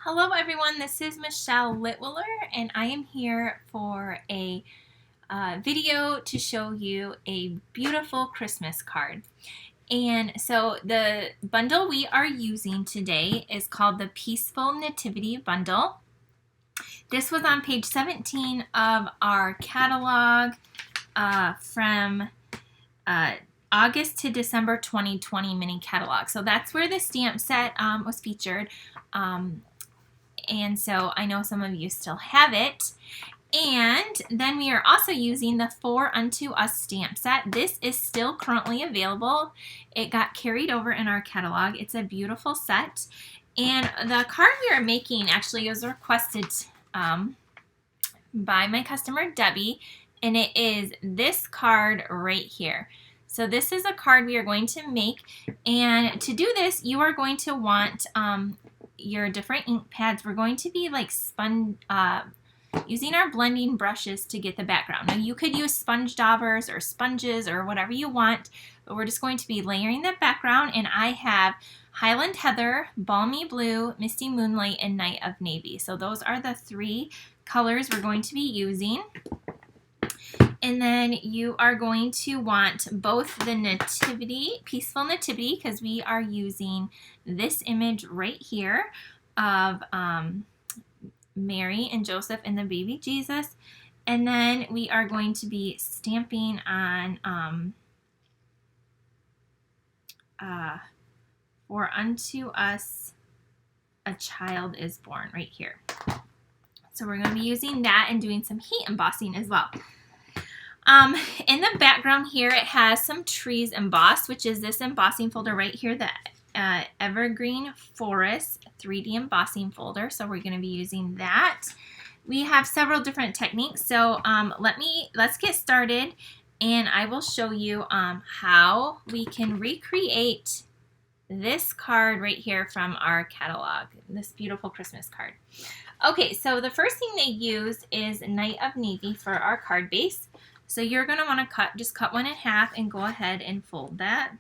Hello everyone, this is Michelle Litwiller and I am here for a video to show you a beautiful Christmas card. And so the bundle we are using today is called the Peaceful Nativity Bundle. This was on page 17 of our catalog from August to December 2020 mini catalog. So that's where the stamp set was featured. And so I know some of you still have it. And then we are also using the For Unto Us stamp set. This is still currently available. It got carried over in our catalog. It's a beautiful set. And the card we are making actually was requested by my customer Debbie, and it is this card right here. So this is a card we are going to make, and to do this you are going to want your different ink pads. We're going to be like using our blending brushes to get the background. Now you could use sponge daubers or sponges or whatever you want, but we're just going to be layering the background, and I have Highland Heather, Balmy Blue, Misty Moonlight, and Night of Navy. So those are the three colors we're going to be using. And then you are going to want both the Nativity, Peaceful Nativity, because we are using this image right here of Mary and Joseph and the baby Jesus. And then we are going to be stamping on For Unto Us a Child is Born right here. So we're going to be using that and doing some heat embossing as well. In the background here, it has some trees embossed, which is this embossing folder right here, the Evergreen Forest 3D embossing folder. So we're going to be using that. We have several different techniques. So let's get started, and I will show you how we can recreate this card right here from our catalog, this beautiful Christmas card. Okay, so the first thing they use is Night of Navy for our card base. So you're going to want to just cut one in half and go ahead and fold that.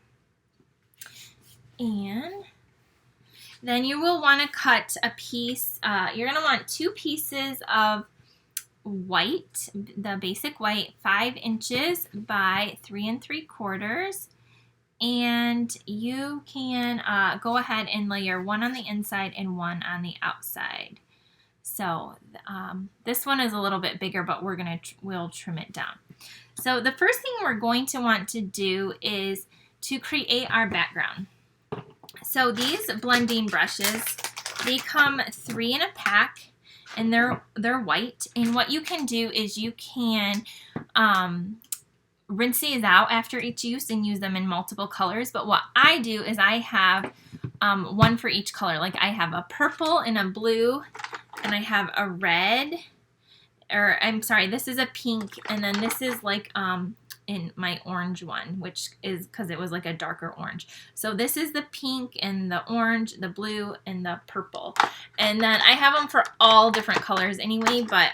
And then you will want to cut a piece, you're going to want 2 pieces of white, the basic white, 5 inches by 3 3/4. And you can go ahead and layer one on the inside and one on the outside. So this one is a little bit bigger, but we'll trim it down. So the first thing we're going to want to do is to create our background. So these blending brushes, they come 3 in a pack, and they're white. And what you can do is you can rinse these out after each use and use them in multiple colors. But what I do is I have one for each color. Like I have a purple and a blue, and I have a red, or I'm sorry, this is a pink, and then this is like in my orange one, which is because it was like a darker orange. So this is the pink and the orange, the blue, and the purple. And then I have them for all different colors anyway, but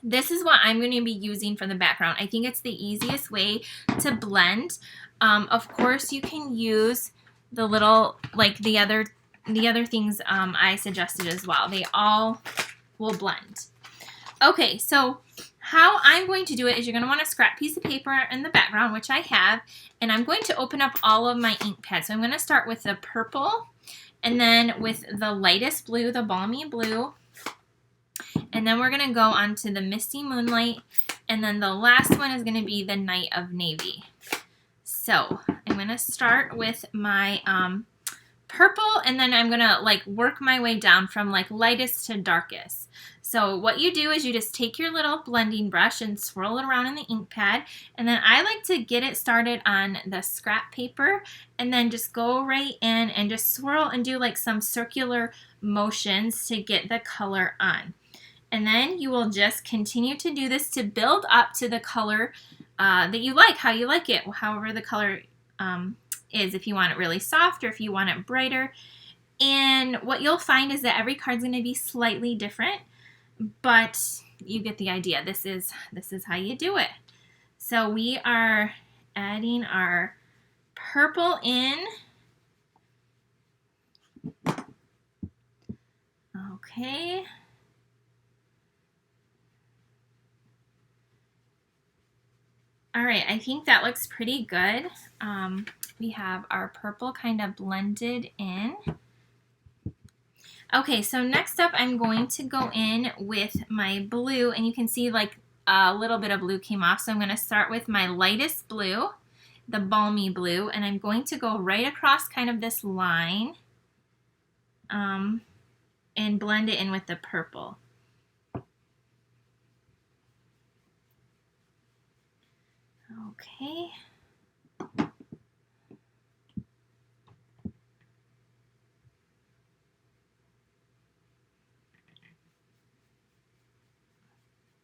this is what I'm going to be using for the background. I think it's the easiest way to blend. Of course, you can use the little, like the other things I suggested as well. They all will blend. Okay, so how I'm going to do it is you're going to want a scrap piece of paper in the background, which I have, and I'm going to open up all of my ink pads. So I'm going to start with the purple, and then with the lightest blue, the Balmy Blue, and then we're going to go on to the Misty Moonlight, and then the last one is going to be the Night of Navy. So I'm going to start with my purple, and then I'm going to like work my way down from like lightest to darkest. So what you do is you just take your little blending brush and swirl it around in the ink pad, and then I like to get it started on the scrap paper and then just go right in and just swirl and do like some circular motions to get the color on. And then you will just continue to do this to build up to the color that you like, how you like it, however the color is, if you want it really soft or if you want it brighter. And what you'll find is that every card's going to be slightly different, but you get the idea. This is how you do it. So we are adding our purple in, Okay. All right, I think that looks pretty good. We have our purple kind of blended in. Okay, so next up I'm going to go in with my blue, and you can see like a little bit of blue came off, so I'm going to start with my lightest blue, the balmy blue, and I'm going to go right across kind of this line and blend it in with the purple. Okay.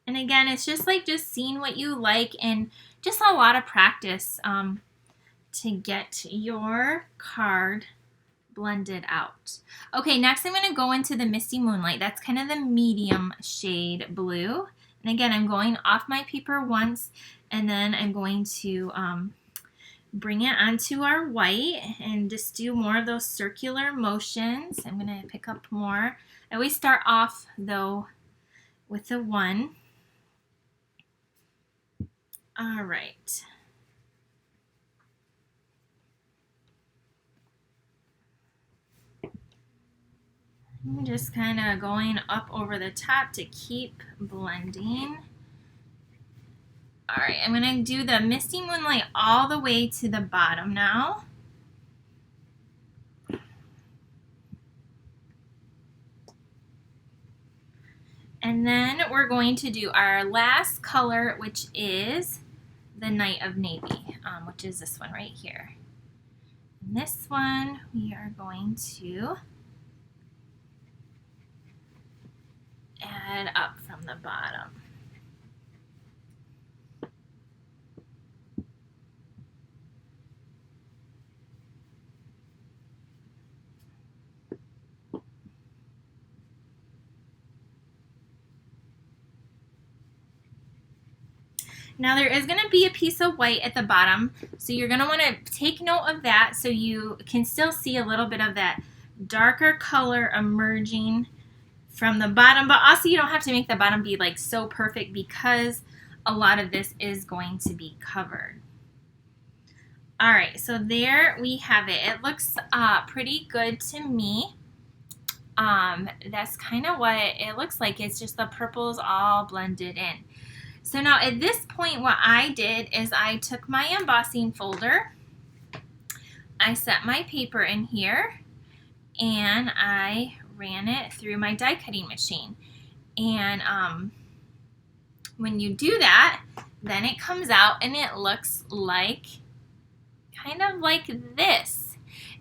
And again, it's just like seeing what you like and just a lot of practice to get your card blended out. Okay, next I'm going to go into the Misty Moonlight. That's kind of the medium shade blue. And again, I'm going off my paper once, and then I'm going to bring it onto our white and just do more of those circular motions. I'm going to pick up more. I always start off, though, with the 1. All right. I'm just kind of going up over the top to keep blending. All right, I'm going to do the Misty Moonlight all the way to the bottom now. And then we're going to do our last color, which is the Night of Navy, which is this one right here. And this one we are going to add up from the bottom. Now there is going to be a piece of white at the bottom, so you're going to want to take note of that so you can still see a little bit of that darker color emerging from the bottom, but also you don't have to make the bottom be like so perfect because a lot of this is going to be covered. All right, so there we have it. It looks pretty good to me. That's kind of what it looks like. It's just the purples all blended in. So now at this point, what I did is I took my embossing folder, I set my paper in here, and I ran it through my die cutting machine. And when you do that, then it comes out and it looks like kind of like this.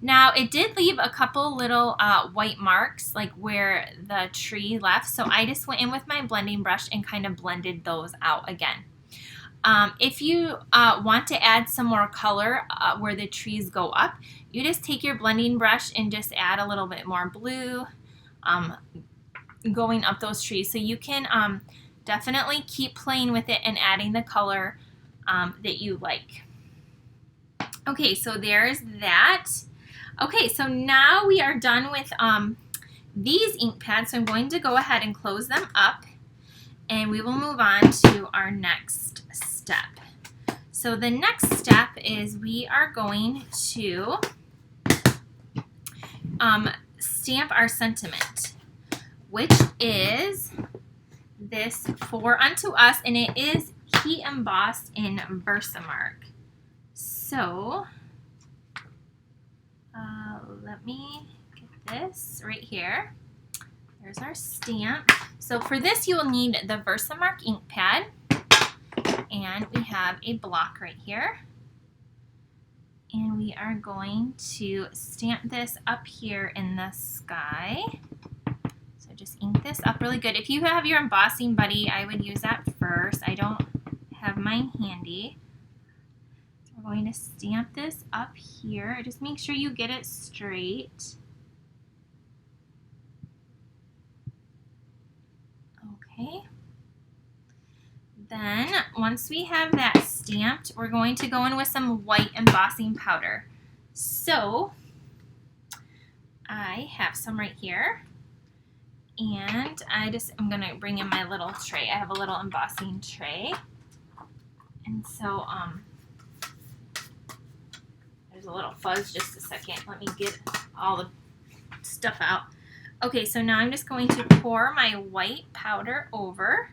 Now it did leave a couple little white marks like where the tree left, so I just went in with my blending brush and kind of blended those out again. If you want to add some more color where the trees go up, you just take your blending brush and just add a little bit more blue going up those trees. So you can definitely keep playing with it and adding the color that you like. Okay, so there's that. Okay, so now we are done with these ink pads, so I'm going to go ahead and close them up, and we will move on to our next step. So the next step is we are going to stamp our sentiment, which is this For Unto Us, and it is heat embossed in Versamark. So let me get this right here. There's our stamp. So for this you will need the Versamark ink pad, and we have a block right here. And we are going to stamp this up here in the sky. So just ink this up really good. If you have your embossing buddy, I would use that first. I don't have mine handy. We're going to stamp this up here. Just make sure you get it straight. Okay. Then, once we have that stamped, we're going to go in with some white embossing powder. So, I have some right here. And I'm going to bring in my little tray. I have a little embossing tray. And so, there's a little fuzz, just a second. Let me get all the stuff out. Okay, so now I'm just going to pour my white powder over.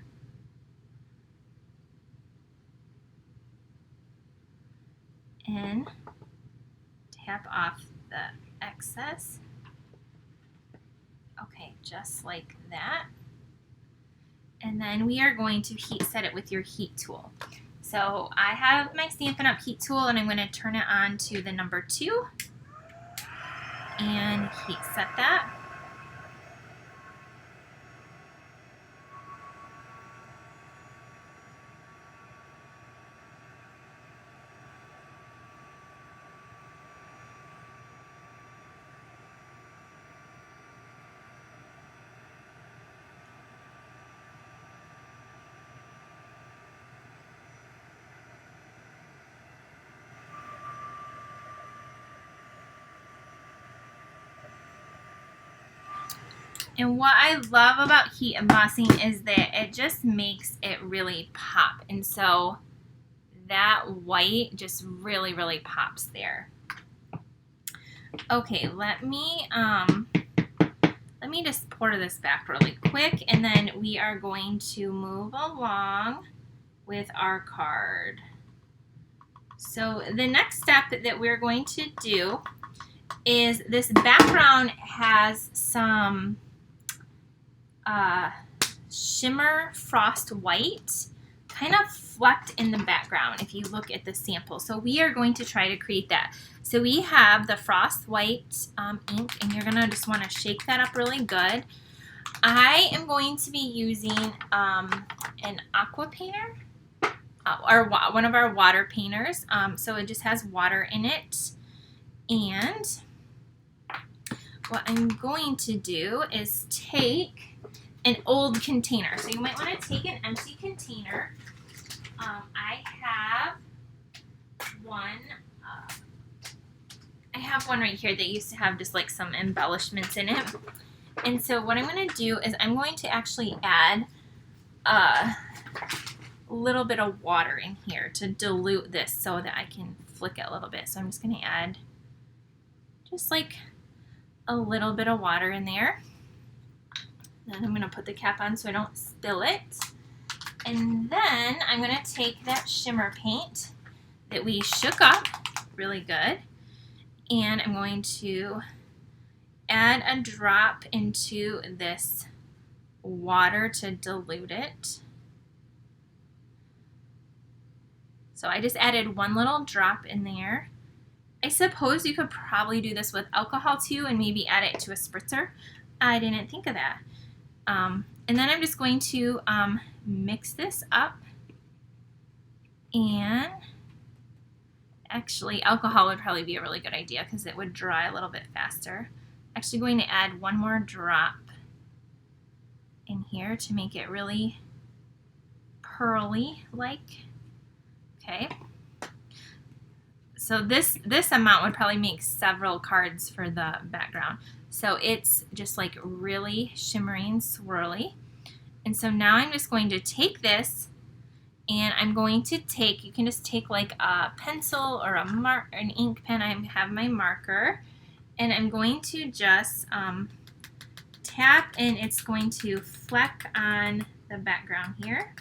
And tap off the excess. Okay, just like that. And then we are going to heat set it with your heat tool. So I have my Stampin' Up! Heat tool, and I'm going to turn it on to the number 2 and heat set that. And what I love about heat embossing is that it just makes it really pop. And so that white just really, really pops there. Okay, let me just pour this back really quick, and then we are going to move along with our card. So the next step that we're going to do is this background has some shimmer frost white kind of flecked in the background if you look at the sample. So we are going to try to create that. So we have the Frost White ink, and you're going to just want to shake that up really good. I am going to be using an aqua painter, or one of our water painters. So it just has water in it. And what I'm going to do is take an old container. So you might want to take an empty container. I have one. I have one right here that used to have just like some embellishments in it. And so what I'm going to do is I'm going to actually add a little bit of water in here to dilute this so that I can flick it a little bit. So I'm just going to add just like a little bit of water in there. Then I'm going to put the cap on so I don't spill it. And then I'm going to take that shimmer paint that we shook up really good, and I'm going to add a drop into this water to dilute it. So I just added one little drop in there. I suppose you could probably do this with alcohol too and maybe add it to a spritzer. I didn't think of that. And then I'm just going to mix this up, and actually alcohol would probably be a really good idea because it would dry a little bit faster. Actually going to add one more drop in here to make it really pearly like. Okay. So this amount would probably make several cards for the background. So it's just like really shimmering, swirly. And so now I'm just going to take this, and I'm going to take, you can just take like a pencil or an ink pen. I have my marker, and I'm going to just tap, and it's going to fleck on the background here.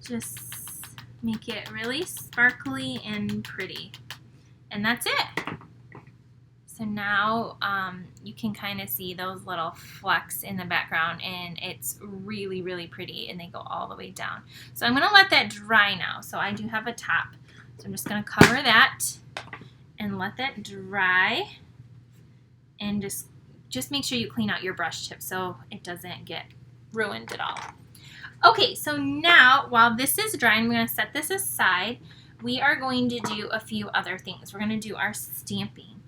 Just make it really sparkly and pretty. And that's it. So now you can kind of see those little flecks in the background, and it's really, really pretty, and they go all the way down. So I'm going to let that dry now. So I do have a top. So I'm just going to cover that and let that dry, and just make sure you clean out your brush tip so it doesn't get ruined at all. Okay, so now while this is dry, I'm going to set this aside. We are going to do a few other things. We're going to do our stamping.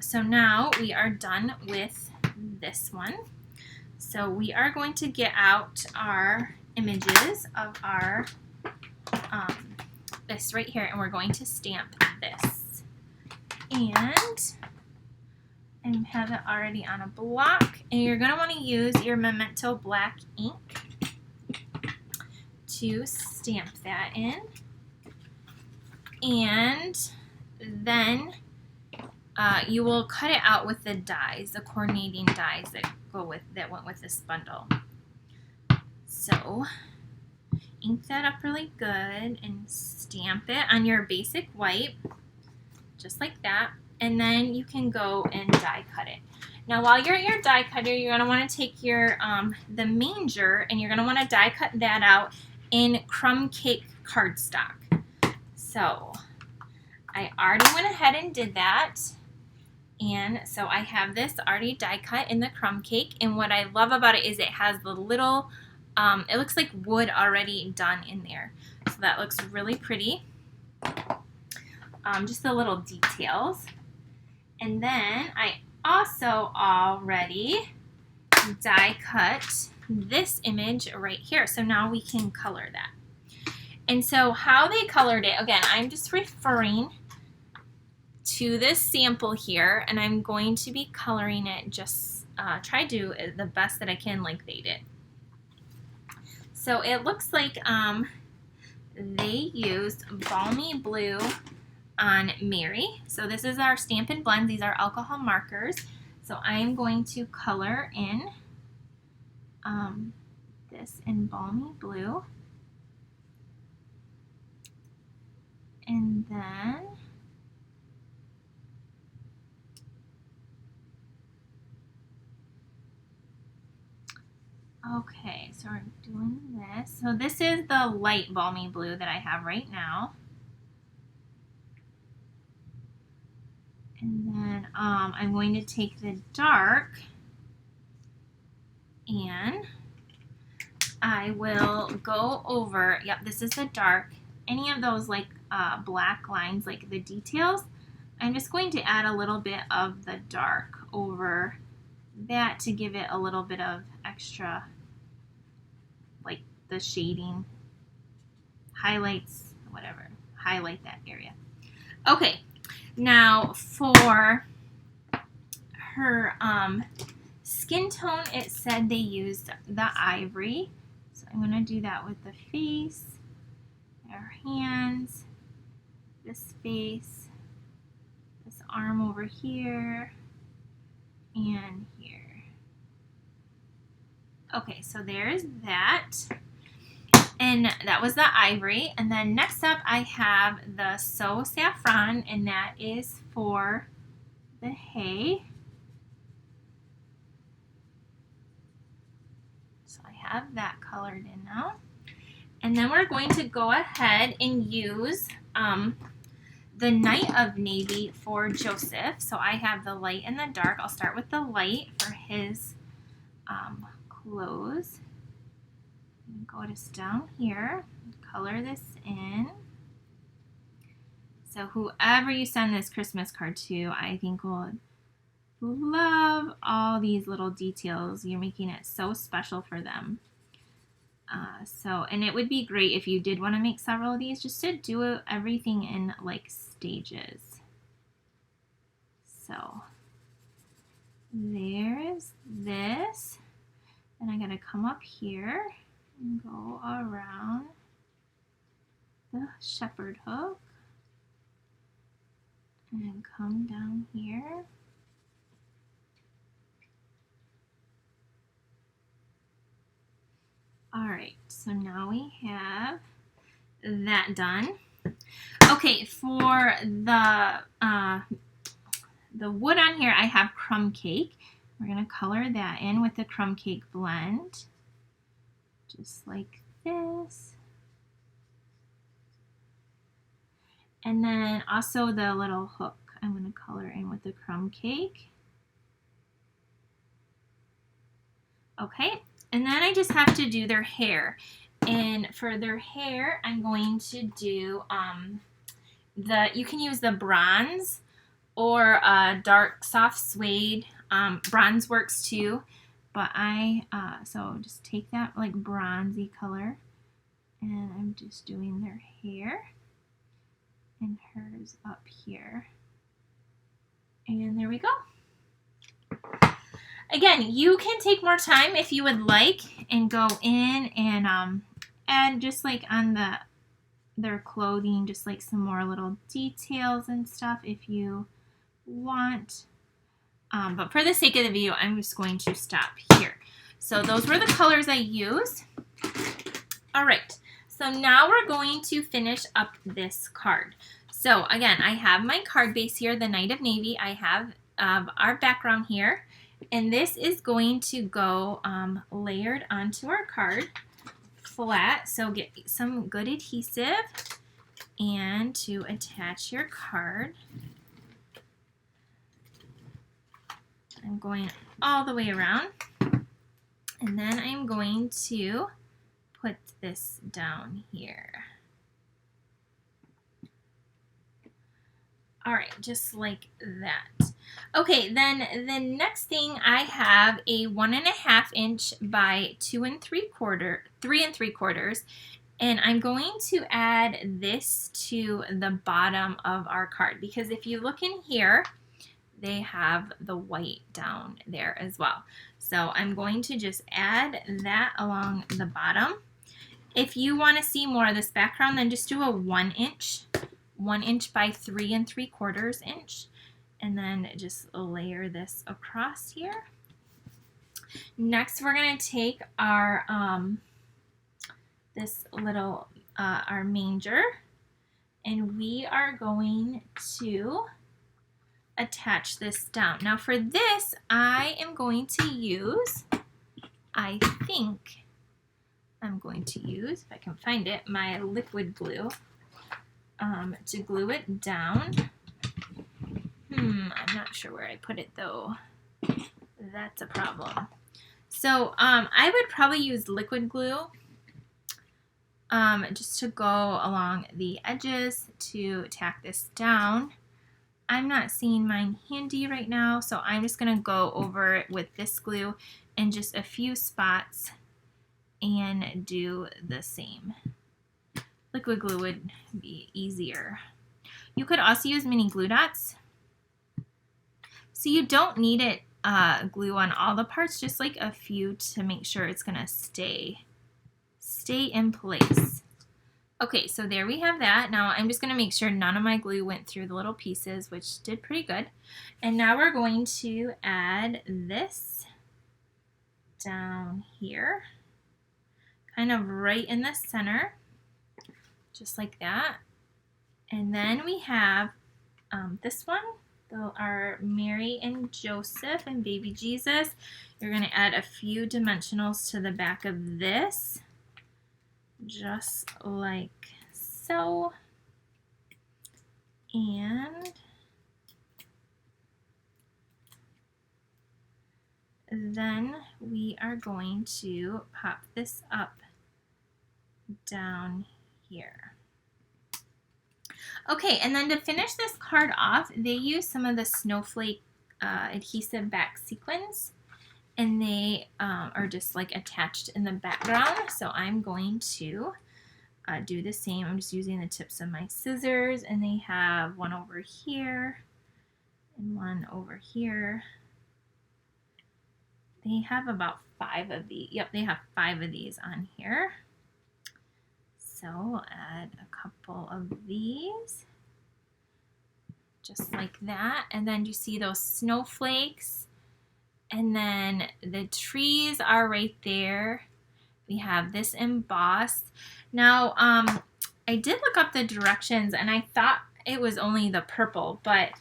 So now we are done with this one. So we are going to get out our images of our this right here, and we're going to stamp this. And and have it already on a block. And you're going to want to use your Memento black ink to stamp that in. And then you will cut it out with the dies, the coordinating dies that went with this bundle. So ink that up really good and stamp it on your basic white, just like that. And then you can go and die cut it. Now while you're at your die cutter, you're going to want to take your the manger, and you're going to want to die cut that out in crumb cake cardstock. So I already went ahead and did that. And so I have this already die cut in the crumb cake. And what I love about it is it has the little, it looks like wood already done in there. So that looks really pretty. Just the little details. And then I also already die cut this image right here. So now we can color that. And so how they colored it, again, I'm just referring to this sample here, and I'm going to be coloring it, just try to do the best that I can like they did. So it looks like they used Balmy Blue on Mary. So this is our Stampin' Blends. These are alcohol markers. So I'm going to color in this in Balmy Blue. And then okay, so we're doing this. So this is the light Balmy Blue that I have right now. And then I'm going to take the dark, and I will go over, yep, this is the dark. Any of those like black lines, like the details, I'm just going to add a little bit of the dark over that to give it a little bit of extra, like the shading, highlights, whatever, highlight that area. Okay, now for her skin tone, it said they used the ivory. So I'm going to do that with the face, her hands, this face, this arm over here, and here. Okay, so there's that. And that was the ivory. And then next up I have the So Saffron, and that is for the hay. So I have that colored in now. And then we're going to go ahead and use the Night of Navy for Joseph. So I have the light and the dark. I'll start with the light for his clothes. Go just down here, color this in. So whoever you send this Christmas card to, I think will love all these little details. You're making it so special for them. And it would be great if you did want to make several of these, just to do everything in like stages. So there is this. Then I'm going to come up here and go around the shepherd hook and come down here. Alright, so now we have that done. Okay, for the wood on here, I have crumb cake. We're going to color that in with the crumb cake blend, just like this. And then also the little hook, I'm going to color in with the crumb cake. Okay, and then I just have to do their hair. And for their hair, I'm going to do you can use the bronze or dark soft suede. Bronze works too, but so just take that like bronzy color, and I'm just doing their hair and hers up here, and there we go. Again, you can take more time if you would like and go in and add just like on their clothing, just like some more little details and stuff if you want. But for the sake of the video, I'm just going to stop here. So those were the colors I used. All right, so now we're going to finish up this card. So again, I have my card base here, the Night of Navy. I have our background here, and this is going to go layered onto our card flat. So get some good adhesive and to attach your card. I'm going all the way around, and then I'm going to put this down here. All right, just like that. Okay, then the next thing, I have a 1.5 inch by 3 3/4, and I'm going to add this to the bottom of our card, because if you look in here, they have the white down there as well. So I'm going to just add that along the bottom. If you want to see more of this background, then just do a 1 inch by 3 3/4 inch, and then just layer this across here. Next, we're going to take our this little our manger, and we are going to attach this down. Now for this, I am going to use, I think I'm going to use, if I can find it, my liquid glue to glue it down. I'm not sure where I put it though. That's a problem. So I would probably use liquid glue just to go along the edges to tack this down. I'm not seeing mine handy right now, so I'm just going to go over it with this glue in just a few spots and do the same. Liquid glue would be easier. You could also use mini glue dots. So you don't need it glue on all the parts, just like a few to make sure it's going to stay in place. Okay, so there we have that. Now I'm just going to make sure none of my glue went through the little pieces, which did pretty good. And now we're going to add this down here, kind of right in the center, just like that. And then we have this one, our Mary and Joseph and baby Jesus. You're going to add a few dimensionals to the back of this, just like so. And then we are going to pop this up down here. Okay, and then to finish this card off, they use some of the snowflake adhesive back sequins, and they are just like attached in the background. So I'm going to do the same. I'm just using the tips of my scissors, and they have one over here and one over here. They have about 5 of these. Yep, they have 5 of these on here. So we'll add a couple of these, just like that. And then you see those snowflakes, and then the trees are right there. We have this embossed. Now, I did look up the directions, and I thought it was only the purple, but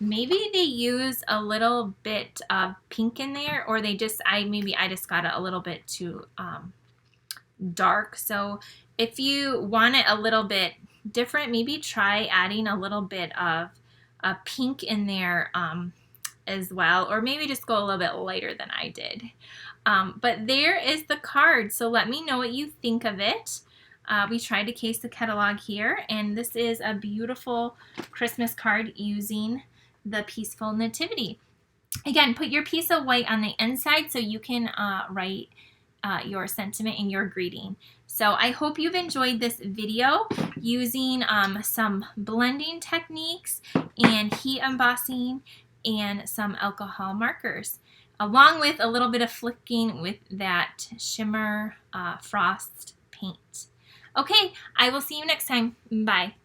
maybe they use a little bit of pink in there, or they just, maybe I just got it a little bit too dark. So if you want it a little bit different, maybe try adding a little bit of a pink in there as well, or maybe just go a little bit lighter than I did. But there is the card, so let me know what you think of it. We tried to case the catalog here, and this is a beautiful Christmas card using the Peaceful Nativity. Again, put your piece of white on the inside so you can write your sentiment and your greeting. So I hope you've enjoyed this video using some blending techniques and heat embossing and some alcohol markers, along with a little bit of flicking with that shimmer frost paint. Okay, I will see you next time. Bye.